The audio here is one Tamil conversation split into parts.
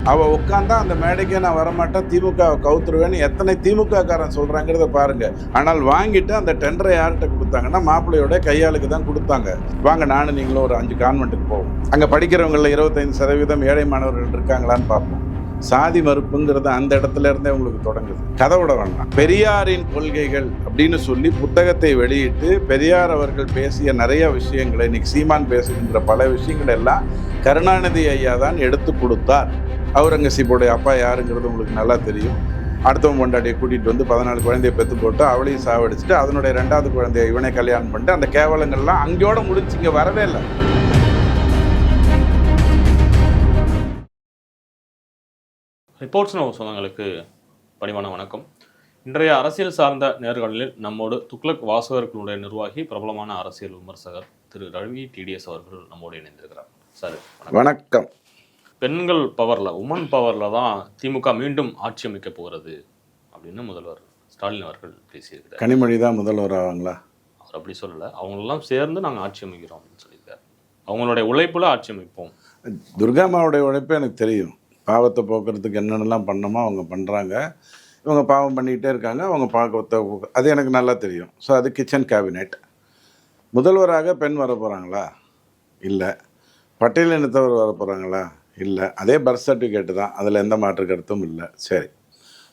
அவள் உட்காந்தா அந்த மேடைக்கே நான் வரமாட்டேன், திமுக கவுத்துருவேன்னு எத்தனை திமுக காரன் சொல்கிறாங்கிறத பாருங்க. ஆனால் வாங்கிட்டு அந்த டெண்டரை யார்கிட்ட கொடுத்தாங்கன்னா மாப்பிள்ளையோட கையாளுக்கு தான் கொடுத்தாங்க. வாங்க நானும் நீங்களும் ஒரு 5 கான்வென்ட்டுக்கு போவோம், அங்கே படிக்கிறவங்களில் 25% ஏழை மாணவர்கள் இருக்காங்களான்னு பார்ப்போம். சாதி மறுப்புங்கிறது அந்த இடத்துல இருந்தே உங்களுக்கு தொடங்குது. கதை விட வேண்டாம். பெரியாரின் கொள்கைகள் அப்படின்னு சொல்லி புத்தகத்தை வெளியிட்டு பெரியார் அவர்கள் பேசிய நிறைய விஷயங்களை, இன்னைக்கு சீமான் பேசுகின்ற பல விஷயங்கள் எல்லாம் கருணாநிதி ஐயா தான் எடுத்து கொடுத்தார். அவுரங்கசீப்போடைய அப்பா யாருங்கிறது உங்களுக்கு நல்லா தெரியும். அடுத்தவன் கொண்டாடியை கூட்டிகிட்டு வந்து 14 குழந்தைய பெற்று போட்டு அவளையும் சாவடிச்சுட்டு அதனுடைய 2வது குழந்தைய இவனை கல்யாணம் பண்ணிட்டு அந்த கேவலங்கள்லாம் அங்கேயோட முடிச்சு இங்கே வரவே இல்லை. ரிப்போர்ட்ஸ் நோ சொந்தங்களுக்கு பணிவான வணக்கம். இன்றைய அரசியல் சார்ந்த நேர்காணலில் நம்மோடு துக்ளக் வாசகர்களுடைய நிர்வாகி, பிரபலமான அரசியல் விமர்சகர் திரு ரவி டிடிஎஸ் அவர்கள் நம்மோடு இணைந்திருக்கிறார். சார் வணக்கம். பெண்கள் பவரில், உமன் பவரில் தான் திமுக மீண்டும் ஆட்சி அமைக்க போகிறது அப்படின்னு முதல்வர் ஸ்டாலின் அவர்கள் பேசியிருக்கிறார். கனிமொழி தான் முதல்வர் ஆவாங்களா? அவர் அப்படி சொல்லலை, அவங்களெல்லாம் சேர்ந்து நாங்கள் ஆட்சி அமைக்கிறோம் அப்படின்னு சொல்லியிருக்காரு. அவங்களுடைய உழைப்பில் ஆட்சி அமைப்போம். துர்காமாவுடைய உழைப்பு எனக்கு தெரியும். பாவத்தை போக்குறதுக்கு என்னென்னலாம் பண்ணணுமோ அவங்க பண்ணுறாங்க. இவங்க பாவம் பண்ணிக்கிட்டே இருக்காங்க, அவங்க பாவத்தை அது எனக்கு நல்லா தெரியும். ஸோ அது கிச்சன் கேபினெட். முதல்வராக பெண் வர போகிறாங்களா? இல்லை. பட்டியலினத்தவர் வர போகிறாங்களா? இல்லை. அதே பர்த் சர்டிஃபிகேட்டு தான், அதில் எந்த மாற்று கருத்தும் இல்லை. சரி,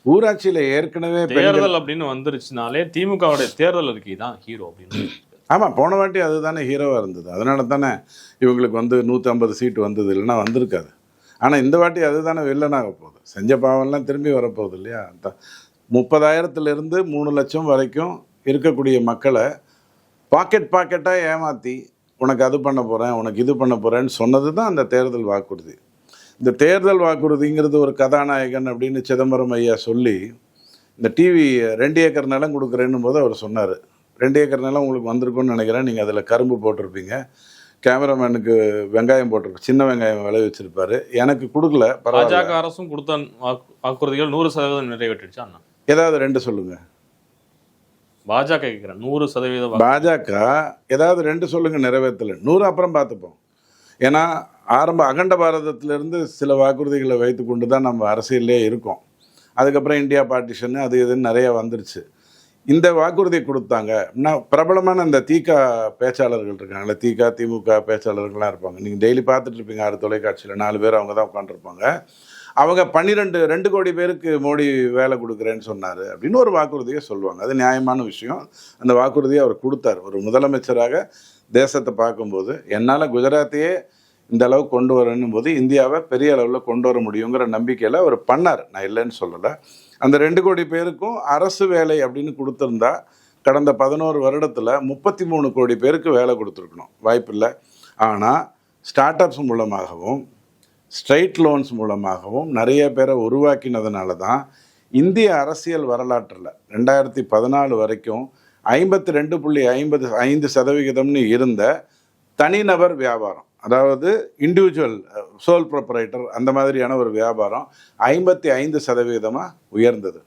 ஊராட்சியில் ஏற்கனவே தேர்தல் அப்படின்னு வந்துருச்சுனாலே திமுகவுடைய தேர்தல் அறிக்கை தான் ஹீரோ அப்படின்னு. ஆமாம், போன வாட்டி அதுதானே ஹீரோவாக இருந்தது. அதனால தானே இவங்களுக்கு 150 சீட்டு வந்தது, இல்லைன்னா வந்திருக்காது. ஆனால் இந்த வாட்டி அதுதானே வில்லனாக போகுது. செஞ்ச பாவம்லாம் திரும்பி வரப்போகுது இல்லையா? 30,000 3 லட்சம் வரைக்கும் இருக்கக்கூடிய மக்களை பாக்கெட்டாக ஏமாற்றி உனக்கு அது பண்ண போகிறேன், உனக்கு இது பண்ண போகிறேன்னு சொன்னது தான் அந்த தேர்தல் வாக்குறுதி. இந்த தேர்தல் வாக்குறுதிங்கிறது ஒரு கதாநாயகன் அப்படின்னு சிதம்பரம் ஐயா சொல்லி இந்த டிவி 2 ஏக்கர் நிலம் கொடுக்குறேன்னும் போது அவர் சொன்னார். 2 ஏக்கர் நிலம் உங்களுக்கு வந்திருக்குன்னு நினைக்கிறேன். நீங்கள் அதில் கரும்பு போட்டிருப்பீங்க, கேமராமேனுக்கு வெங்காயம் போட்டிருப்பேன், சின்ன வெங்காயம் விளைவிச்சிருப்பாரு, எனக்கு கொடுக்கல. பாஜக அரசும் கொடுத்த வாக்குறுதிகள் 100% நிறைவேற்றிடுச்சா? ஏதாவது 2 சொல்லுங்க. பாஜக கேட்குறேன் 100%. பாஜக ஏதாவது 2 சொல்லுங்க நிறைவேற்றலை. 100 அப்புறம் பார்த்துப்போம். ஏன்னா அகண்ட பாரதத்திலிருந்து சில வாக்குறுதிகளை வைத்து கொண்டு தான் நம்ம அரசியலே இருக்கோம். அதுக்கப்புறம் இந்தியா பார்ட்டிஷன் அது இதுன்னு நிறைய வந்துருச்சு. இந்த வாக்குறுதி கொடுத்தாங்க. நான் பிரபலமான அந்த தீகா பேச்சாளர்கள் இருக்காங்களே, தீகா திமுக பேச்சாளர்கள்லாம் இருப்பாங்க. நீங்கள் டெய்லி பார்த்துட்டு இருப்பீங்க 6 தொலைக்காட்சியில் 4 பேர் அவங்க தான் உட்காந்துருப்பாங்க. அவங்க 2 கோடி பேருக்கு மோடி வேலை கொடுக்குறேன்னு சொன்னார் அப்படின்னு ஒரு வாக்குறுதியை சொல்லுவாங்க. அது நியாயமான விஷயம். அந்த வாக்குறுதியை அவர் கொடுத்தார். ஒரு முதலமைச்சராக தேசத்தை பார்க்கும்போது என்னால் குஜராத்தையே இந்த அளவுக்கு கொண்டு வரணும் போது இந்தியாவை பெரிய அளவில் கொண்டு வர முடியுங்கிற நம்பிக்கையில் அவர் பண்ணார். நான் இல்லைன்னு சொல்லலை. அந்த 2 கோடி பேருக்கும் அரசு வேலை அப்படின்னு கொடுத்துருந்தா கடந்த 11 வருடத்தில் 33 கோடி பேருக்கு வேலை கொடுத்துருக்கணும். வாய்ப்பில்லை. ஆனால் ஸ்டார்ட் அப்ஸ் மூலமாகவும் ஸ்ட்ரைட் லோன்ஸ் மூலமாகவும் நிறைய பேரை உருவாக்கினதுனால தான் இந்திய அரசியல் வரலாற்றில் 2014 வரைக்கும் 52.55% இருந்த தனிநபர் வியாபாரம், அதாவது இண்டிவிஜுவல் சோல் ப்ரொப்ரைட்டர், அந்த மாதிரியான ஒரு வியாபாரம் 55% உயர்ந்தது.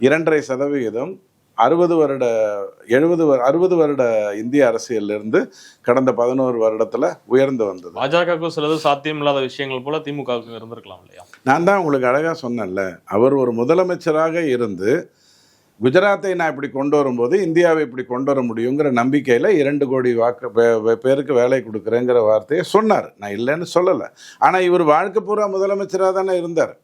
2.5% 60 வருட இந்திய அரசியலிருந்து கடந்த 11 வருடத்தில் உயர்ந்து வந்தது. பாஜக சிலது சாத்தியம் இல்லாத விஷயங்கள் போல திமுக இருந்திருக்கலாம் இல்லையா? நான் தான் உங்களுக்கு அழகாக சொன்னேன்ல, அவர் ஒரு முதலமைச்சராக இருந்து குஜராத்தை நான் இப்படி கொண்டு வரும்போது இந்தியாவை இப்படி கொண்டு வர முடியுங்கிற நம்பிக்கையில் 2 கோடி பேருக்கு வேலை கொடுக்குறேங்கிற வார்த்தையை சொன்னார். நான் இல்லைன்னு சொல்லலை. ஆனால் இவர் வாழ்க்கை பூரா முதலமைச்சராக தானே இருந்தார்.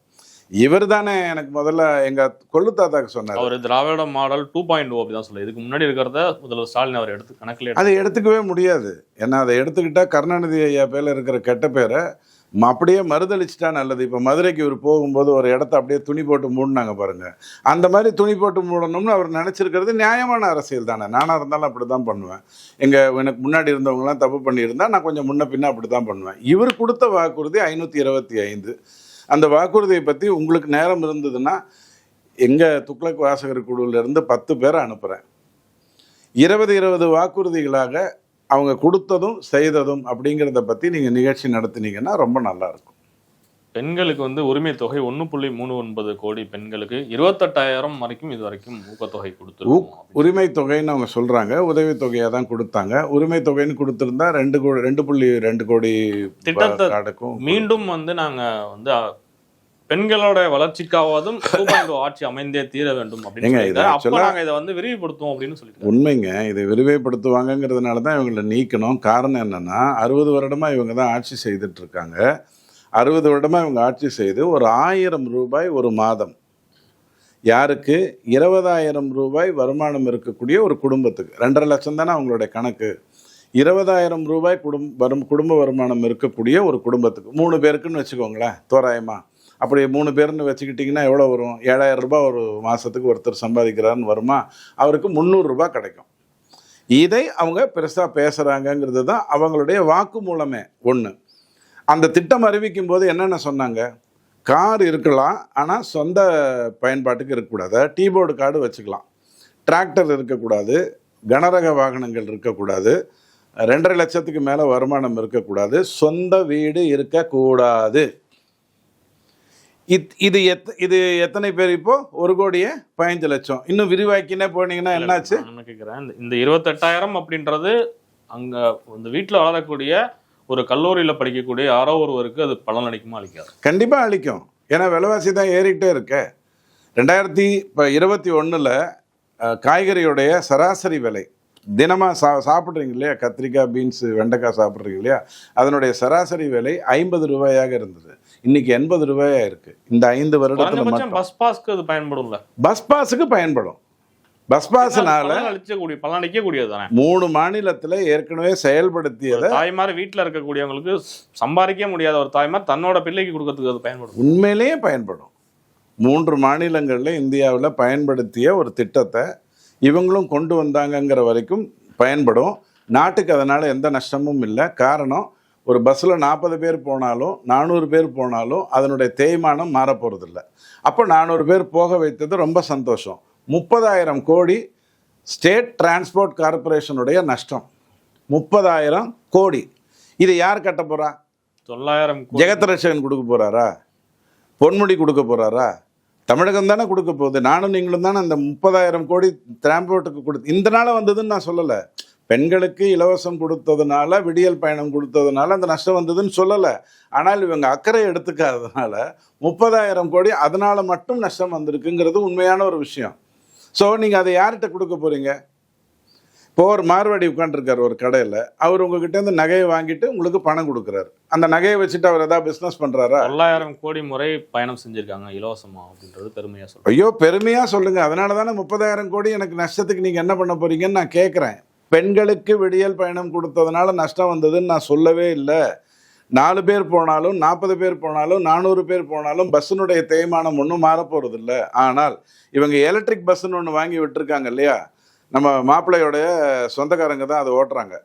இவர் தானே எனக்கு முதல்ல எங்கள் கொள்ளு தாத்தாக்கு சொன்னார். அவர் திராவிட மாடல் 2.0 அப்படி தான் சொல்ல. இதுக்கு முன்னாடி இருக்கிறத முதல்வர் ஸ்டாலின் அவர் எடுத்து கணக்கில் அதை எடுத்துக்கவே முடியாது. ஏன்னா அதை எடுத்துக்கிட்டால் கருணாநிதி ஐயா பேரில் இருக்கிற கெட்ட பேரை அப்படியே மறுதளிச்சிட்டா நல்லது. இப்போ மதுரைக்கு இவர் போகும்போது ஒரு இடத்த அப்படியே துணி போட்டு மூடினாங்க பாருங்கள். அந்த மாதிரி துணி போட்டு மூடணும்னு அவர் நினச்சிருக்கிறது நியாயமான அரசியல் தானே. நானாக இருந்தாலும் அப்படி தான் பண்ணுவேன். எனக்கு முன்னாடி இருந்தவங்களாம் தப்பு பண்ணியிருந்தா நான் கொஞ்சம் முன்ன பின்ன அப்படி தான் பண்ணுவேன். இவர் கொடுத்த வாக்குறுதி 525. அந்த வாக்குறுதியை பற்றி உங்களுக்கு நேரம் இருந்ததுன்னா எங்கள் துக்ளக் வாசகர் குழுவிலேருந்து 10 பேரை அனுப்புகிறேன். 20 வாக்குறுதிகளாக அவங்க கொடுத்ததும் செய்ததும் அப்படிங்கிறத பற்றி நீங்கள் நிகழ்ச்சி நடத்தினீங்கன்னா ரொம்ப நல்லாயிருக்கும். பெண்களுக்கு உரிமை தொகை 1.39 கோடி பெண்களுக்கு 28,000 வரைக்கும் இது வரைக்கும் ஊக்கத்தொகை கொடுத்துருக்கோம். உரிமை தொகைன்னு அவங்க சொல்கிறாங்க, உதவித்தொகையாக தான் கொடுத்தாங்க. உரிமை தொகைன்னு கொடுத்துருந்தா 2.2 கோடி திட்டத்தை மீண்டும் நாங்கள் பெண்களோட வளர்ச்சிக்காவதும் 2.0 ஆட்சி அமைந்தே தீர வேண்டும் அப்படின்னு சொல்லியிருக்காரு. அப்ப நாங்க இதை வந்து விரிவுபடுத்துவோம் அப்படின்னு சொல்லியிருக்காரு. உண்மைங்க, இதை விரிவுபடுத்துவாங்கங்கிறதுனால தான் இவங்களை நீக்கணும். காரணம் என்னன்னா 60 வருடமா இவங்க தான் ஆட்சி செய்துட்டு இருக்காங்க. 60 வருடமா இவங்க ஆட்சி செய்து ஒரு 1000 ரூபாய் ஒரு மாதம் யாருக்கு 20,000 ரூபாய் வருமானம் இருக்கக்கூடிய ஒரு குடும்பத்துக்கு 2.5 லட்சம் தானே அவங்களுடைய கணக்கு. 20,000 ரூபாய் குடும்ப வருமானம் இருக்கக்கூடிய ஒரு குடும்பத்துக்கு 3 பேருக்குன்னு வச்சுக்கோங்களேன் தோராயமா. அப்படி 3 பேர்னு வச்சுக்கிட்டிங்கன்னா எவ்வளோ வரும்? 7,000 ரூபாய் ஒரு மாதத்துக்கு ஒருத்தர் சம்பாதிக்கிறாருன்னு வருமா? அவருக்கு 300 ரூபாய் கிடைக்கும். இதை அவங்க பெருசாக பேசுகிறாங்கங்கிறது தான் அவங்களுடைய வாக்கு மூலமே ஒன்று. அந்த திட்டம் அறிவிக்கும் போது என்னென்ன சொன்னாங்க? கார் இருக்கலாம், ஆனால் சொந்த பயன்பாட்டுக்கு இருக்கக்கூடாது. டீபோர்டு கார்டு வச்சுக்கலாம், டிராக்டர் இருக்கக்கூடாது, கனரக வாகனங்கள் இருக்கக்கூடாது, 2.5 லட்சத்துக்கு மேலே வருமானம் இருக்கக்கூடாது, சொந்த வீடு இருக்கக்கூடாது. இது எத்தனை பேர்? இப்போ 1,15,00,000. இன்னும் விரிவாக்கினே போனீங்கன்னா என்னாச்சு? நான் கேட்குறேன், இந்த 28,000 அப்படின்றது அங்க இந்த வீட்டில் வளரக்கூடிய ஒரு கல்லூரியில் படிக்கக்கூடிய யாரோ ஒருவருக்கு அது பலன் அளிக்குமா அளிக்காது? கண்டிப்பாக அளிக்கும். ஏன்னா விலைவாசி தான் ஏறிக்கிட்டே இருக்க. 2021 காய்கறியுடைய சராசரி விலை தினமாக சாப்பிட்றீங்க இல்லையா, கத்திரிக்காய், பீன்ஸு, வெண்டைக்காய் சாப்பிட்றீங்க இல்லையா, அதனுடைய சராசரி விலை 50 ரூபாயாக இருந்தது. இன்னைக்கு 80 ரூபாயா இருக்கு. இந்த 5 வருடத்துல மட்டும். பஸ் பாஸ்க்கு அது பயன்படும்ல? பஸ் பாஸுக்கு பயன்படும். பஸ் பாஸ்னால பலன் அளிக்கக்கூடியது தானே. 3 மாநிலத்தில் ஏற்கனவே செயல்படுத்தியதை தாய்மார் வீட்டில் இருக்கக்கூடியவங்களுக்கு சம்பாதிக்க முடியாத ஒரு தாய்மார் தன்னோட பிள்ளைக்கு கொடுக்கறதுக்கு அது பயன்படும். உண்மையிலேயே பயன்படும். 3 மாநிலங்களில் இந்தியாவில் பயன்படுத்திய ஒரு திட்டத்தை இவங்களும் கொண்டு வந்தாங்கங்கிற வரைக்கும் பயன்படும். நாட்டுக்கு அதனால் எந்த நஷ்டமும் இல்லை. காரணம், ஒரு பஸ்ஸில் 40 பேர் போனாலும் 400 பேர் போனாலும் அதனுடைய தேய்மானம் மாறப்போகிறதில்ல. அப்போ 400 பேர் போக வைத்தது ரொம்ப சந்தோஷம். 30,000 கோடி ஸ்டேட் டிரான்ஸ்போர்ட் கார்பரேஷனுடைய நஷ்டம். 30,000 கோடி. இது யார் கட்ட போகிறா? 9,000 ஜெகத்ரட்சகன் கொடுக்க போகிறாரா? பொன்முடி கொடுக்க போகிறாரா? தமிழகம் தானே கொடுக்க போகுது. நானும் நீங்களும் தானே அந்த 30,000 கோடி டிரான்ஸ்போர்ட்டுக்கு கொடுத்து இந்த நாள் வந்ததுன்னு நான் சொல்லலை. பெண்களுக்கு இலவசம் கொடுத்ததுனால, விடியல் பயணம் கொடுத்ததுனால அந்த நஷ்டம் வந்ததுன்னு சொல்லலை. ஆனால் இவங்க அக்கறை எடுத்துக்காததுனால 30,000 கோடி அதனால் மட்டும் நஷ்டம் வந்திருக்குங்கிறது உண்மையான ஒரு விஷயம். ஸோ நீங்கள் அதை யார்கிட்ட கொடுக்க போகிறீங்க? இப்போ ஒரு மார்வாடி உட்காந்துருக்கார் ஒரு கடையில், அவர் உங்ககிட்ட இருந்து நகையை வாங்கிட்டு உங்களுக்கு பணம் கொடுக்குறாரு. அந்த நகையை வச்சுட்டு அவர் ஏதாவது பிஸ்னஸ் பண்ணுறாரா? 9,000 கோடி முறை பயணம் செஞ்சுருக்காங்க இலவசமாக அப்படின்றது பெருமையாக சொல்லுங்கள். ஐயோ, பெருமையாக சொல்லுங்கள். அதனால தானே 30,000 கோடி எனக்கு நஷ்டத்துக்கு நீங்கள் என்ன பண்ண போகிறீங்கன்னு நான் கேட்குறேன். பெண்களுக்கு விடியல் பயணம் கொடுத்ததுனால நஷ்டம் வந்ததுன்னு நான் சொல்லவே இல்லை. 4 பேர் போனாலும் 40 பேர் போனாலும் 400 பேர் போனாலும் பஸ்ஸினுடைய தேய்மானம் ஒன்றும் மாறப்போகிறது இல்லை. ஆனால் இவங்க எலக்ட்ரிக் பஸ்ஸுன்னு ஒன்று வாங்கி விட்டுருக்காங்க இல்லையா, நம்ம மாப்பிள்ளையோடைய சொந்தக்காரங்க தான் அதை ஓட்டுறாங்க.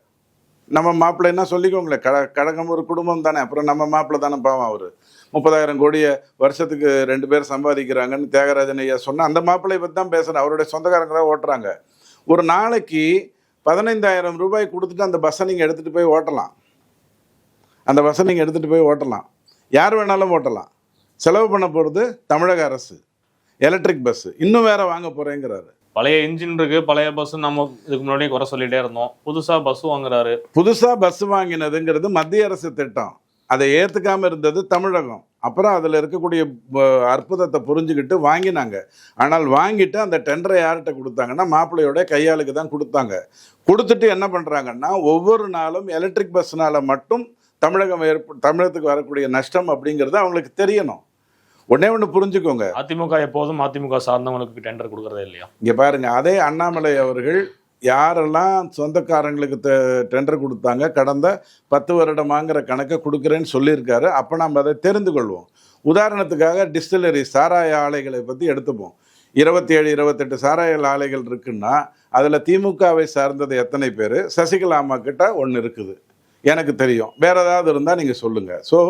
நம்ம மாப்பிள்ளைன்னா சொல்லிக்கோங்களேன், கழகம் ஒரு குடும்பம் தானே. அப்புறம் நம்ம மாப்பிள்ளை தானே பாவம். அவர் 30,000 கோடியை வருஷத்துக்கு 2 பேர் சம்பாதிக்கிறாங்கன்னு தியாகராஜன் ஐயா சொன்னால் அந்த மாப்பிள்ளையை பற்றி தான் பேசுகிறேன். அவருடைய சொந்தக்காரங்க தான் ஓட்டுறாங்க. ஒரு நாளைக்கு 15,000 ரூபாய் கொடுத்துட்டு அந்த பஸ்ஸை நீங்கள் எடுத்துகிட்டு போய் ஓட்டலாம். அந்த பஸ்ஸை நீங்கள் எடுத்துகிட்டு போய் ஓட்டலாம். யார் வேணாலும் ஓட்டலாம். செலவு பண்ண போகிறது தமிழக அரசு. எலக்ட்ரிக் பஸ்ஸு இன்னும் வேற வாங்க போகிறேங்கிறாரு. பழைய இன்ஜின் இருக்கு, பழைய பஸ் நம்ம இதுக்கு முன்னாடியே குறை சொல்லிட்டே இருந்தோம். புதுசாக பஸ் வாங்குறாரு. புதுசாக பஸ் வாங்கினதுங்கிறது மத்திய அரசு திட்டம். அதை ஏற்றுக்காமல் இருந்தது தமிழகம். அப்புறம் அதில் இருக்கக்கூடிய அற்புதத்தை புரிஞ்சுக்கிட்டு வாங்கினாங்க. ஆனால் வாங்கிட்டு அந்த டெண்டரை யார்கிட்ட கொடுத்தாங்கன்னா மாப்பிள்ளையோட கையாளுக்கு தான் கொடுத்தாங்க. கொடுத்துட்டு என்ன பண்ணுறாங்கன்னா, ஒவ்வொரு நாளும் எலக்ட்ரிக் பஸ்னால மட்டும் தமிழகத்துக்கு வரக்கூடிய நஷ்டம் அப்படிங்கிறது அவங்களுக்கு தெரியணும். ஒன்று புரிஞ்சுக்கோங்க, அதிமுக எப்போதும் அதிமுக சார்ந்தவங்களுக்கு டெண்டர் கொடுக்குறதே இல்லையா? இங்கே பாருங்க, அதே அண்ணாமலை அவர்கள் யாரெல்லாம் சொந்தக்காரங்களுக்கு டெண்டர் கொடுத்தாங்க கடந்த 10 வருடமாங்கிற கணக்கை கொடுக்குறேன்னு சொல்லியிருக்காரு. அப்போ நம்ம அதை தெரிந்து கொள்வோம். உதாரணத்துக்காக டிஸ்டிலரி சாராய ஆலைகளை பற்றி எடுத்துப்போம். 27, 28 சாராய ஆலைகள் இருக்குன்னா அதில் திமுகவை சார்ந்தது எத்தனை பேர்? சசிகலா அம்மா கிட்ட 1 இருக்குது, எனக்கு தெரியும். வேற ஏதாவது இருந்தால் நீங்கள் சொல்லுங்கள். ஸோ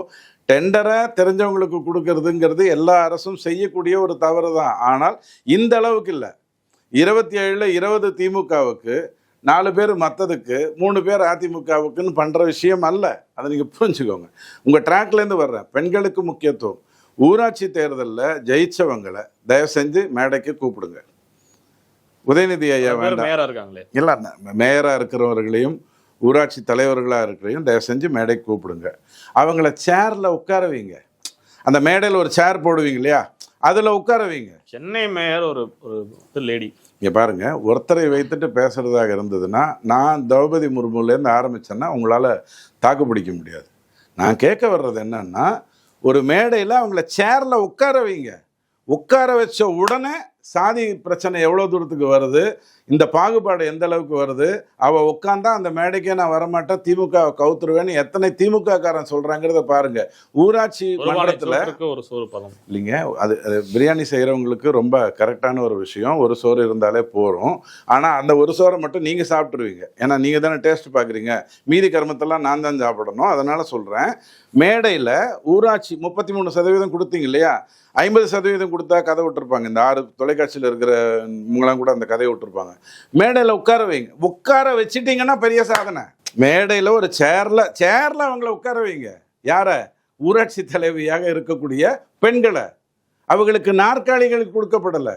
டெண்டரை தெரிஞ்சவங்களுக்கு கொடுக்கறதுங்கிறது எல்லா அரசும் செய்யக்கூடிய ஒரு தவறு தான். ஆனால் இந்த அளவுக்கு இல்லை. 27ல் 20 திமுகவுக்கு, 4 பேர் மற்றதுக்கு, 3 பேர் அதிமுகவுக்குன்னு பண்ணுற விஷயம் அல்ல. அதை நீங்கள் புரிஞ்சுக்கோங்க. உங்கள் ட்ராக்லேருந்து வர்றேன். பெண்களுக்கு முக்கியத்துவம். ஊராட்சி தேர்தலில் ஜெயிச்சவங்களை தயவு செஞ்சு மேடைக்கு கூப்பிடுங்க. உதயநிதி ஐயா வேண்டாம், இல்லை, மேயராக இருக்கிறவர்களையும் ஊராட்சி தலைவர்களாக இருக்கிறையும் தயவு செஞ்சு மேடைக்கு கூப்பிடுங்க. அவங்கள சேரில் உட்கார வைங்க. அந்த மேடையில் ஒரு சேர் போடுவீங்க இல்லையா, அதில் உட்கார வைங்க. சென்னை மேயர் ஒரு லேடி. இங்கே பாருங்கள், ஒருத்தரை வைத்துட்டு பேசுகிறதாக இருந்ததுன்னா, நான் திரௌபதி முர்முலேருந்து ஆரம்பித்தேன்னா உங்களால் தாக்கு பிடிக்க முடியாது. நான் கேட்க வர்றது என்னன்னா, ஒரு மேடையில் அவங்கள சேரில் உட்கார வைங்க. உட்கார வச்ச உடனே சாதி பிரச்சனை எவ்வளோ தூரத்துக்கு வருது, இந்த பாகுபாடு எந்த அளவுக்கு வருது, அவள் உட்காந்தா அந்த மேடைக்கே நான் வரமாட்டேன், திமுக கவுத்துருவேன்னு எத்தனை திமுக காரன் சொல்கிறாங்கிறத பாருங்க. ஊராட்சி மன்றத்தில் ஒரு சோறு பதம் இல்லைங்க, அது பிரியாணி செய்கிறவங்களுக்கு ரொம்ப கரெக்டான ஒரு விஷயம், ஒரு சோறு இருந்தாலே போகிறோம். ஆனால் அந்த ஒரு சோறை மட்டும் நீங்கள் சாப்பிட்ருவீங்க, ஏன்னா நீங்கள் தானே டேஸ்ட் பார்க்குறீங்க, மீதி கர்மத்தெல்லாம் நான் தான் சாப்பிடணும். அதனால் சொல்கிறேன், மேடையில் ஊராட்சி 33% கொடுத்தீங்க இல்லையா, 50% கொடுத்தா கதை விட்டுருப்பாங்க. இந்த 6 தொலைக்காட்சியில் இருக்கிற இவங்களாம் கூட அந்த கதையை விட்டுருப்பாங்க. மேடையில் உட்கார வைங்க. உட்கார வச்சுட்டிங்கன்னா பெரிய சாதனை. மேடையில் ஒரு சேரில் அவங்கள உட்கார வைங்க. யாரை? ஊராட்சி தலைவியாக இருக்கக்கூடிய பெண்களை. அவங்களுக்கு நாற்காலிகளுக்கு கொடுக்கப்படலை.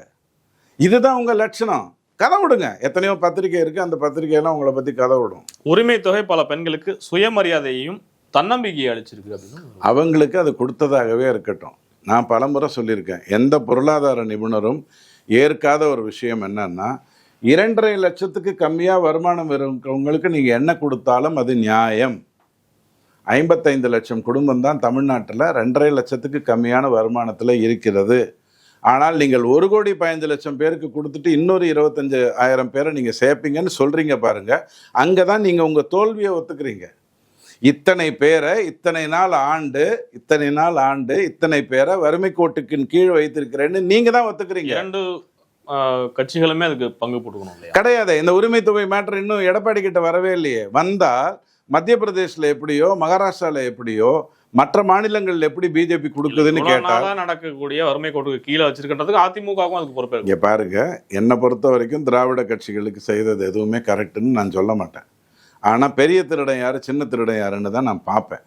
இதுதான் உங்கள் லட்சணம். கதை விடுங்க. எத்தனையோ பத்திரிகை இருக்குது, அந்த பத்திரிகையெல்லாம் உங்களை பற்றி கதை விடும். உரிமை தொகை பல பெண்களுக்கு சுயமரியாதையையும் தன்னம்பிக்கையை அளிச்சிருக்கு அப்படின்னு அவங்களுக்கு அது கொடுத்ததாகவே இருக்கட்டும். நான் பலமுறை சொல்லியிருக்கேன், எந்த பொருளாதார நிபுணரும் ஏற்காத ஒரு விஷயம் என்னன்னா, 2.5 லட்சத்துக்கு கம்மியாக வருமானம் இருக்கிறவங்களுக்கு நீங்கள் என்ன கொடுத்தாலும் அது நியாயம். 55 லட்சம் குடும்பம் தான் தமிழ்நாட்டில் 2.5 லட்சத்துக்கு கம்மியான வருமானத்தில் இருக்கிறது. ஆனால் நீங்கள் 1,15,00,000 பேருக்கு கொடுத்துட்டு இன்னொரு 25,000 பேரை நீங்கள் சேர்ப்பீங்கன்னு சொல்கிறீங்க பாருங்கள். அங்கே தான் நீங்கள் உங்கள் தோல்வியை ஒத்துக்கிறீங்க. இத்தனை பேரை இத்தனை நாள் ஆண்டு இத்தனை பேரை வறுமை கோட்டுக்கு கீழ் வைத்திருக்கிறேன்னு நீங்கள் தான் ஒத்துக்கிறீங்க. 2 கட்சிகளுமே அதுக்கு பங்கு போட்டுக்கணும் கிடையாது. இந்த உரிமை தொகை மேட்டர் இன்னும் எடப்பாடி கிட்ட வரவே இல்லையே. வந்தால் மத்திய பிரதேசில் எப்படியோ, மகாராஷ்டிராவில் எப்படியோ, மற்ற மாநிலங்கள் எப்படி பிஜேபி கொடுக்குதுன்னு கேட்டால் நடக்கக்கூடிய வறுமை கோட்டுக்கு கீழே வச்சிருக்கிறதுக்கு அதிமுகவும் அதுக்கு பொறுப்பு. இங்கே பாருங்க, என்னை பொறுத்த வரைக்கும் திராவிட கட்சிகளுக்கு செய்தது எதுவுமே கரெக்டுன்னு நான் சொல்ல மாட்டேன். ஆனால் பெரிய திருடன் யார், சின்ன திருடன் யாருன்னு தான் நான் பார்ப்பேன்.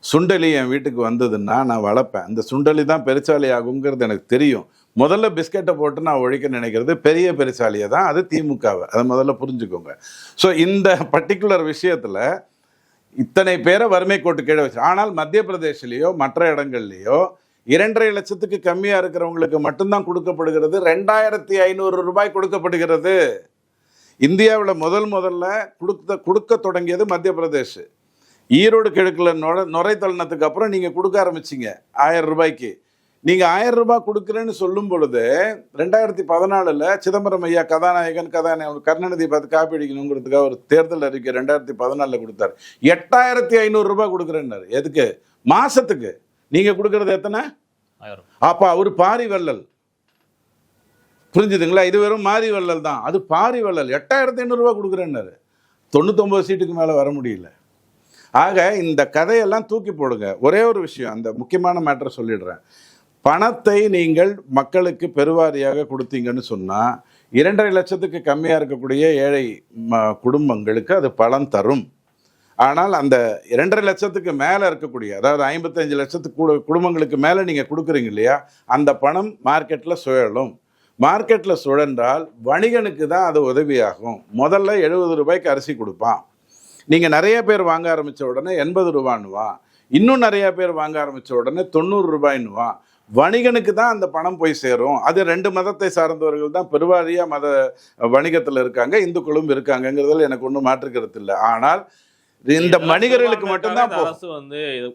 சுண்டலி என் வீட்டுக்கு வந்ததுன்னா நான் வளர்ப்பேன். அந்த சுண்டலி தான் பெருசாலி ஆகுங்கிறது எனக்கு தெரியும். முதல்ல பிஸ்கெட்டை போட்டு நான் ஒழிக்க நினைக்கிறது பெரிய பெருசாலியை தான், அது திமுகவை. அதை முதல்ல புரிஞ்சுக்கோங்க. ஸோ இந்த பர்டிகுலர் விஷயத்தில் இத்தனை பேரை வறுமை கோட்டு கீழே வச்சு, ஆனால் மத்திய பிரதேசிலேயோ மற்ற இடங்கள்லையோ 2.5 லட்சத்துக்கு கம்மியாக இருக்கிறவங்களுக்கு மட்டும்தான் கொடுக்கப்படுகிறது. 2,500 ரூபாய் கொடுக்கப்படுகிறது. இந்தியாவில் முதல்ல கொடுக்க தொடங்கியது மத்திய பிரதேஷ். ஈரோடு கிழக்கில் நுரை தள்ளினத்துக்கு அப்புறம் நீங்கள் கொடுக்க ஆரம்பிச்சிங்க 1000 ரூபாய்க்கு. நீங்கள் 1000 ரூபாய் கொடுக்குறேன்னு சொல்லும் பொழுது 2014 சிதம்பரம் ஐயா கதாநாயகன் கருணாநிதி பார்த்து காப்பி அடிக்கணுங்கிறதுக்காக ஒரு தேர்தல் அறிக்கை 2014 கொடுத்தாரு. 8,500 ரூபாய் கொடுக்குறேன்னாரு. எதுக்கு? மாசத்துக்கு. நீங்கள் கொடுக்கறது எத்தனை? அப்போ அவர் பாரி வள்ளல். புரிஞ்சுதுங்களா? இது வெறும் மாரி வள்ளல் தான், அது பாரி வள்ளல். 8,500 ரூபா கொடுக்குறேன்னாரு. 99 சீட்டுக்கு மேலே வர முடியல. ஆக இந்த கதையெல்லாம் தூக்கி போடுங்க. ஒரே ஒரு விஷயம், அந்த முக்கியமான மேட்டரை சொல்லிடுறேன். பணத்தை நீங்கள் மக்களுக்கு பெருவாரியாக கொடுத்தீங்கன்னு சொன்னால் 2.5 லட்சத்துக்கு கம்மியாக இருக்கக்கூடிய ஏழை குடும்பங்களுக்கு அது பலன் தரும். ஆனால் அந்த 2.5 லட்சத்துக்கு மேலே இருக்கக்கூடிய, அதாவது 55 லட்சத்துக்கு குடும்பங்களுக்கு மேலே நீங்கள் கொடுக்குறீங்க இல்லையா, அந்த பணம் மார்க்கெட்டில் சுழலும். மார்க்கெட்டில் சுழன்றால் வணிகனுக்கு தான் அது உதவியாகும். முதல்ல 70 ரூபாய்க்கு அரிசி கொடுப்பான். நீங்கள் நிறைய பேர் வாங்க ஆரம்பித்த உடனே 80 ரூபான்னுவான். இன்னும் நிறைய பேர் வாங்க ஆரம்பித்த உடனே 90 ரூபாய்னுவான். வணிகனுக்கு தான் அந்த பணம் போய் சேரும். அது 2 மதத்தை சார்ந்தவர்கள் தான் பெருவாரியாக மத வணிகத்தில் இருக்காங்க, இந்துக்களும் இருக்காங்கங்கிறதுல எனக்கு ஒன்றும் மாற்றுக்கிறது இல்லை. ஆனால் இந்த வணிகர்களுக்கு மட்டும்தான் போகும்.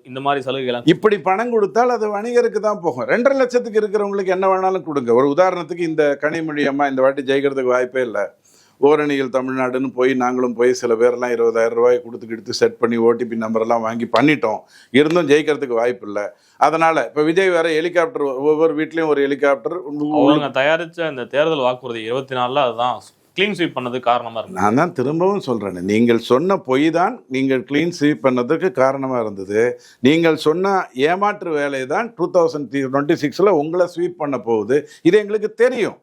இந்த மாதிரி சலுகைகள் இப்படி பணம் கொடுத்தால் அது வணிகருக்கு தான் போகும். 2.5 லட்சத்துக்கு இருக்கிறவங்களுக்கு என்ன வேணாலும் கொடுங்க. ஒரு உதாரணத்துக்கு இந்த கனிமொழி அம்மா இந்த வாட்டி ஜெயிக்கிறதுக்கு வாய்ப்பே இல்லை. ஓரணியில் தமிழ்நாடுன்னு நாங்களும் போய் சில பேரெல்லாம் 20,000 ரூபாய் கொடுத்துக்கிட்டு செட் பண்ணி ஓடிபி நம்பரெல்லாம் வாங்கி பண்ணிட்டோம். இருந்தும் ஜெயிக்கிறதுக்கு வாய்ப்பு இல்லை. அதனால இப்போ விஜய் வேற ஹெலிகாப்டர், ஒவ்வொரு வீட்லேயும் ஒரு ஹெலிகாப்டர் தயாரிச்ச இந்த தேர்தல் வாக்குறுதி 24 அதுதான் கிளீன் ஸ்வீப் பண்ணது காரணமாக இருக்கு. நான் தான் திரும்பவும் சொல்கிறேன், நீங்கள் சொன்ன பொய் தான் நீங்கள் கிளீன் ஸ்வீப் பண்ணதுக்கு காரணமாக இருந்தது. நீங்கள் சொன்ன ஏமாற்று வேலை தான் 2026 உங்களை ஸ்வீப் பண்ண போகுது. இது எங்களுக்கு தெரியும்.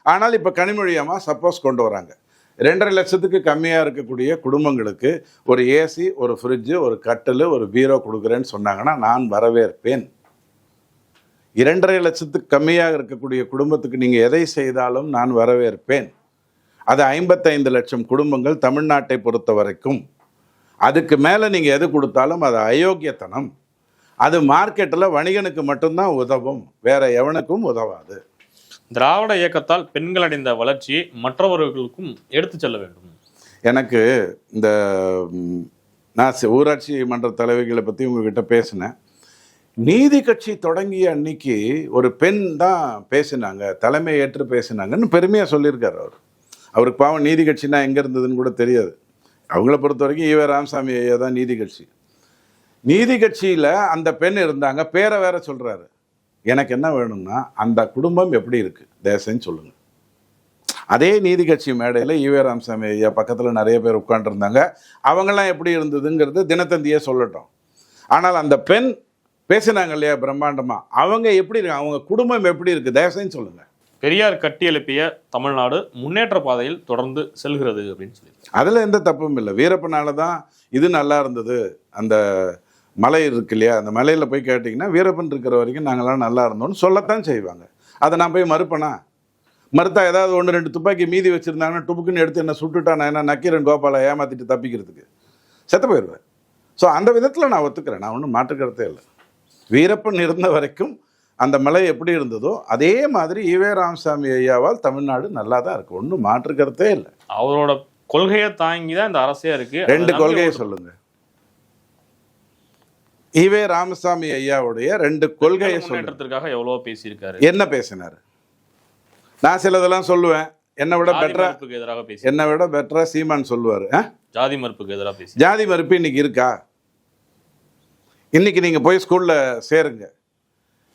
ஆனால் இப்போ கனிமொழியம்மா சப்போஸ் கொண்டு வராங்க, 2.5 லட்சத்துக்கு கம்மியாக இருக்கக்கூடிய குடும்பங்களுக்கு ஒரு ஏசி, ஒரு ஃப்ரிட்ஜு, ஒரு கட்டில், ஒரு பீரோ கொடுக்குறேன்னு சொன்னாங்கன்னா நான் வரவேற்பேன். 2.5 லட்சத்துக்கு கம்மியாக இருக்கக்கூடிய குடும்பத்துக்கு நீங்கள் எதை செய்தாலும் நான் வரவேற்பேன். அது 55 லட்சம் குடும்பங்கள் தமிழ்நாட்டை பொறுத்த வரைக்கும். அதுக்கு மேலே நீங்கள் எது கொடுத்தாலும் அது அயோக்கியத்தனம். அது மார்க்கெட்டில் வணிகனுக்கு மட்டும்தான் உதவும், வேற எவனுக்கும் உதவாது. திராவிட இயக்கத்தால் பெண்கள் அடைந்த வளர்ச்சியை மற்றவர்களுக்கும் எடுத்து செல்ல வேண்டும். எனக்கு இந்த நான் ஊராட்சி மன்ற தலைவிகளை பற்றி உங்ககிட்ட பேசினேன். நீதி கட்சி தொடங்கிய அன்னைக்கு ஒரு பெண் தான் பேசினாங்க, தலைமை ஏற்று பேசினாங்கன்னு பெருமையாக சொல்லியிருக்காரு அவர். அவருக்கு பாவம் நீதி கட்சினா எங்கே இருந்ததுன்னு கூட தெரியாது. அவங்கள பொறுத்த வரைக்கும் ஈவே ராமசாமி ஐயா தான் நீதி கட்சி. நீதி கட்சியில் அந்த பெண் இருந்தாங்க, பேரை வேற சொல்கிறாரு. எனக்கு என்ன வேணும்னா அந்த குடும்பம் எப்படி இருக்குது தேசன்னு சொல்லுங்கள். அதே நீதி கட்சி மேடையில் ஈவே ராமசாமி ஐயா பக்கத்தில் நிறைய பேர் உட்காந்துருந்தாங்க. அவங்கெல்லாம் எப்படி இருந்ததுங்கிறது தினத்தந்தியே சொல்லட்டும். ஆனால் அந்த பெண் பேசினாங்க இல்லையா பிரம்மாண்டமா, அவங்க எப்படி இருக்கு, அவங்க குடும்பம் எப்படி இருக்குது தேசன்னு சொல்லுங்கள். பெரியார் கட்டி எழுப்பிய தமிழ்நாடு முன்னேற்ற பாதையில் தொடர்ந்து செல்கிறது அப்படின்னு சொல்லி அதில் எந்த தப்பும் இல்லை. வீரப்பனால தான் இது நல்லா இருந்தது. அந்த மலை இருக்கு இல்லையா, அந்த மலையில் போய் கேட்டிங்கன்னா வீரப்பன் இருக்கிற வரைக்கும் நாங்களாம் நல்லா இருந்தோம்னு சொல்லத்தான் செய்வாங்க. அதை நான் போய் மறுப்பேனா? மறுத்தா ஏதாவது 1-2 துப்பாக்கி மீதி வச்சுருந்தாங்கன்னா டுப்புக்குன்னு எடுத்து என்ன சுட்டுட்டா நான் என்ன நக்கீரன் கோபாலை ஏமாற்றிட்டு தப்பிக்கிறதுக்கு செத்து போயிடுவேன். ஸோ அந்த விதத்தில் நான் ஒத்துக்கிறேன், நான் ஒன்றும் மாற்றுக்கிறதே இல்லை. வீரப்பன் இருந்த வரைக்கும் அந்த மலை எப்படி இருந்ததோ அதே மாதிரி ஈவே ராமசாமி ஐயாவால் தமிழ்நாடு நல்லா தான் இருக்குது, ஒன்றும் மாற்றுக்கிறதே இல்லை. அவரோட கொள்கையை தாங்கி தான் இந்த அரசே இருக்கு. 2 கொள்கையை சொல்லுங்க. ஈவே ராமசாமி ஐயாவுடைய 2 கொள்கையை முன்னேற்றத்திற்காக எவ்வளவோ பேசியிருக்காரு. என்ன பேசினார்? நான் சிலதெல்லாம் சொல்லுவேன், என்னை விட பெட்டரா சீமான் சொல்லுவார். ஜாதி மறுப்புக்கு எதிராக பேசி. ஜாதி மறுப்பு இன்னைக்கு இருக்கா? இன்னைக்கு நீங்கள் போய் ஸ்கூலில் சேருங்க.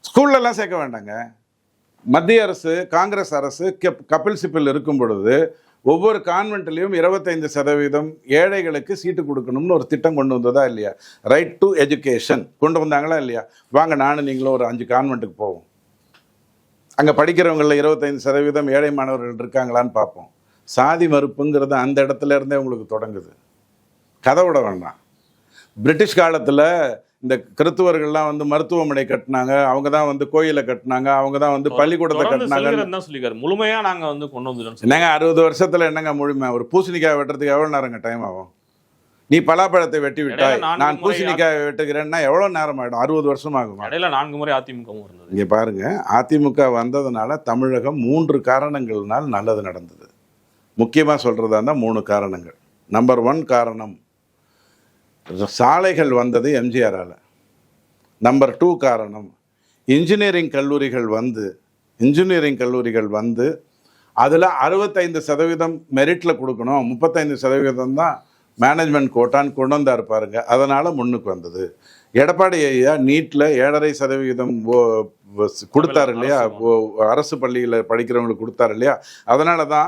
ஸ்கூல்லலாம் சேர்க்க வேண்டாங்க. மத்திய அரசு காங்கிரஸ் அரசு கபில் சிப்பில் இருக்கும் பொழுது ஒவ்வொரு கான்வென்ட்லேயும் 25% ஏழைகளுக்கு சீட்டு கொடுக்கணும்னு ஒரு திட்டம் கொண்டு வந்ததா இல்லையா? ரைட் டு எஜுகேஷன் கொண்டு வந்தாங்களா இல்லையா? வாங்க நானும் நீங்களும் ஒரு 5 கான்வென்ட்டுக்கு போவோம். அங்கே படிக்கிறவங்களில் 25% ஏழை மாணவர்கள் இருக்காங்களான்னு பார்ப்போம். சாதி மறுப்புங்கிறது அந்த இடத்துல இருந்தே உங்களுக்கு தொடங்குது. கதை விட வேண்டாம். பிரிட்டிஷ் காலத்தில் இந்த கிறித்துவர்கள்லாம் வந்து மருத்துவமனை கட்டினாங்க, அவங்க தான் வந்து கோயிலை கட்டினாங்க, அவங்க தான் வந்து பள்ளிக்கூடத்தை கட்டினாங்க சொல்லிக்காரு. முழுமையாக நாங்கள் வந்து கொண்டு வந்துட்டோம். என்னங்க 60 வருஷத்தில் என்னங்க முழுமை? ஒரு பூசணிக்காய் வெட்டுறதுக்கு எவ்வளோ நேரங்க டைம் ஆகும்? நீ பலாப்பழத்தை வெட்டி விட்டாய், நான் பூசணிக்காய் வெட்டுகிறேன்னா எவ்வளோ நேரம் ஆகிடும்? 60 வருஷம் ஆகும். இடையில 4 முறை அதிமுக இருந்தது. இங்கே பாருங்க, அதிமுக வந்ததுனால தமிழகம் 3 காரணங்கள்னால் நல்லது நடந்தது. முக்கியமாக சொல்கிறதா இருந்தால் 3 காரணங்கள். நம்பர் 1 காரணம் சாலைகள் வந்தது எம்ஜிஆரால். நம்பர் 2 காரணம் இன்ஜினியரிங் கல்லூரிகள் வந்து அதில் 65% மெரிட்டில் கொடுக்கணும், 35% தான் மேனேஜ்மெண்ட் கோட்டான்னு கொண்டு வந்தார் பாருங்க, அதனால் முன்னுக்கு வந்தது. எடப்பாடி ஐயா நீட்டில் 7.5% கொடுத்தாரு இல்லையா, அரசு பள்ளியில் படிக்கிறவங்களுக்கு கொடுத்தாரு இல்லையா, அதனால தான்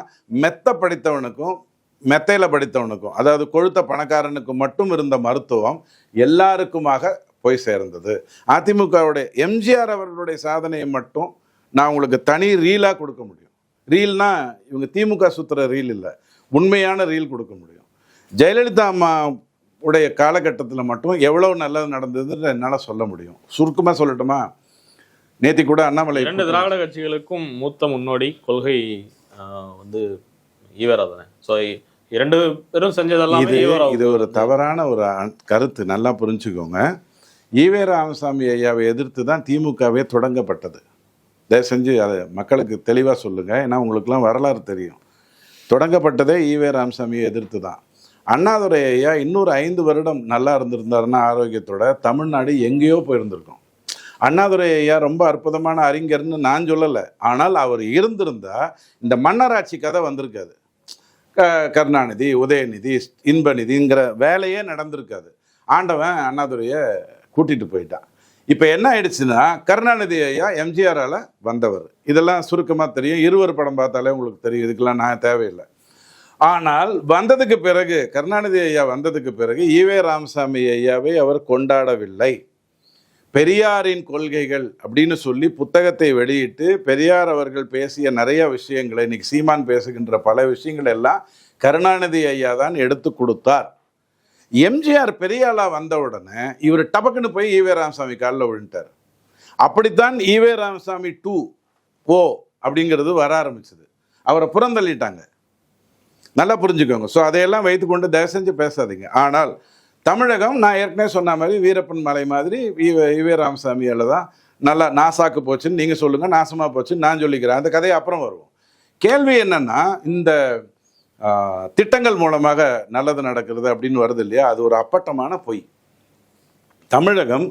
மெத்தையில் படித்தவனுக்கும் அதாவது கொழுத்த பணக்காரனுக்கு மட்டும் இருந்த மருத்துவம் எல்லாருக்குமாக போய் சேர்ந்தது. அதிமுகவுடைய எம்ஜிஆர் அவர்களுடைய சாதனையை மட்டும் நான் உங்களுக்கு தனி ரீலாக கொடுக்க முடியும். ரீல்னா இவங்க திமுக சுற்றுற ரீல் இல்லை, உண்மையான ரீல் கொடுக்க முடியும். ஜெயலலிதா அம்மா உடைய காலகட்டத்தில் மட்டும் எவ்வளோ நல்லது நடந்ததுன்னு என்னால் சொல்ல முடியும். சுருக்கமாக சொல்லட்டுமா? நேத்தி கூட அண்ணாமலை 2 திராவிட கட்சிகளுக்கும் மூத்த முன்னோடி கொள்கை வந்து ஈவராதனை. ஸோ 2 பேரும் செஞ்சதெல்லாம் இது ஒரு தவறான ஒரு கருத்து, நல்லா புரிஞ்சுக்கோங்க. ஈவே ராமசாமி ஐயாவை எதிர்த்து தான் திமுகவே தொடங்கப்பட்டது. தயவு செஞ்சு அதை மக்களுக்கு தெளிவாக சொல்லுங்கள், ஏன்னா உங்களுக்குலாம் வரலாறு தெரியும். தொடங்கப்பட்டதே ஈவே ராமசாமியை எதிர்த்து தான். அண்ணாதுரை ஐயா இன்னொரு 5 வருடம் நல்லா இருந்திருந்தாருன்னா ஆரோக்கியத்தோட தமிழ்நாடு எங்கேயோ போயிருந்திருக்கும். அண்ணாதுரை ஐயா ரொம்ப அற்புதமான அறிஞர்னு நான் சொல்லலை, ஆனால் அவர் இருந்திருந்தா இந்த மன்னராட்சி கதை வந்திருக்காது. கருணாநிதி, உதயநிதி, இன்பநிதிங்கிற வேலையே நடந்திருக்காது. ஆண்டவன் அண்ணாதுரையை கூட்டிகிட்டு போயிட்டான். இப்போ என்ன ஆயிடுச்சுன்னா, கருணாநிதி ஐயா எம்ஜிஆரால் வந்தவர், இதெல்லாம் சுருக்கமாக தெரியும். 20 படம் பார்த்தாலே உங்களுக்கு தெரியும், இதுக்கெல்லாம் நான் தேவையில்லை. ஆனால் வந்ததுக்கு பிறகு, கருணாநிதி ஐயா வந்ததுக்கு பிறகு ஈவே ராமசாமி ஐயாவை அவர் கொண்டாடவில்லை. பெரியாரின் கொள்கைகள் அப்படின்னு சொல்லி புத்தகத்தை வெளியிட்டு பெரியார் அவர்கள் பேசிய நிறைய விஷயங்களை, இன்னைக்கு சீமான் பேசுகின்ற பல விஷயங்கள் எல்லாம் கருணாநிதி ஐயா தான் எடுத்து கொடுத்தார். எம்ஜிஆர் பெரியாளா வந்த உடனே இவர் டபக்குன்னு போய் ஈவே ராமசாமி காலில் விழுந்தார். அப்படித்தான் ஈவே ராமசாமி 2.0 அப்படிங்கிறது வர ஆரம்பிச்சது. அவரை புறந்தள்ளிட்டாங்க, நல்லா புரிஞ்சுக்கோங்க. ஸோ அதையெல்லாம் வைத்துக்கொண்டு தயவு செஞ்சு பேசாதீங்க. ஆனால் தமிழகம் நான் ஏற்கனவே சொன்ன மாதிரி வீரப்பன் மலை மாதிரி ஈவே ராமசாமியால் தான் நல்லா நாசாக்கு போச்சுன்னு நீங்கள் சொல்லுங்கள், நாசமாக போச்சுன்னு நான் சொல்லிக்கிறேன். அந்த கதையை அப்புறம் வருவோம். கேள்வி என்னன்னா, இந்த திட்டங்கள் மூலமாக நல்லது நடக்கிறது அப்படின்னு வருது இல்லையா, அது ஒரு அப்பட்டமான பொய். தமிழகம்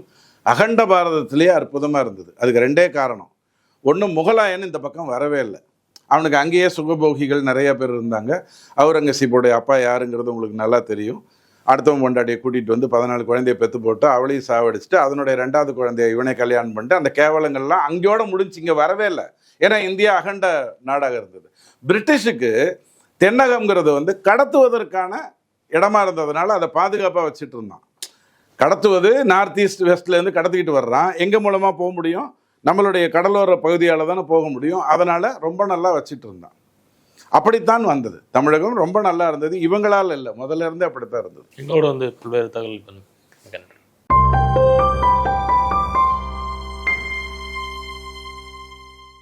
அகண்ட பாரதத்திலேயே அற்புதமாக இருந்தது. அதுக்கு ரெண்டே காரணம். ஒன்று, முகலாயன் இந்த பக்கம் வரவே இல்லை. அவனுக்கு அங்கேயே சுகபோகிகள் நிறைய பேர் இருந்தாங்க. அவுரங்கசீப்போடைய அப்பா யாருங்கிறது உங்களுக்கு நல்லா தெரியும். அடுத்தவன் கொண்டாடியை கூட்டிகிட்டு வந்து 14 குழந்தைய பெற்று போட்டு அவளையும் சாவடிச்சுட்டு அதனுடைய 2வது குழந்தைய இவனை கல்யாணம் பண்ணிட்டு அந்த கேவலங்கள்லாம் அங்கேயோட முடிஞ்சு இங்கே வரவே இல்லை. ஏன்னா இந்தியா அகண்ட நாடாக இருந்தது. பிரிட்டிஷுக்கு தென்னகம்ங்கிறது வந்து கடத்துவதற்கான இடமா இருந்ததுனால அதை பாதுகாப்பாக வச்சுட்டு இருந்தான். கடத்துவது நார்த் ஈஸ்ட் வெஸ்ட்லேருந்து கடத்திக்கிட்டு வர்றான். எங்கே மூலமாக போக முடியும்? நம்மளுடைய கடலோர பகுதியால் தானே போக முடியும். அதனால் ரொம்ப நல்லா வச்சுட்டு இருந்தான். அப்படித்தான் வந்தது. தமிழகம் ரொம்ப நல்லா இருந்தது. இவங்களால் இல்லை, முதல்ல இருந்தே அப்படித்தான் இருந்தது. எங்களோட வந்து பல்வேறு தகவல்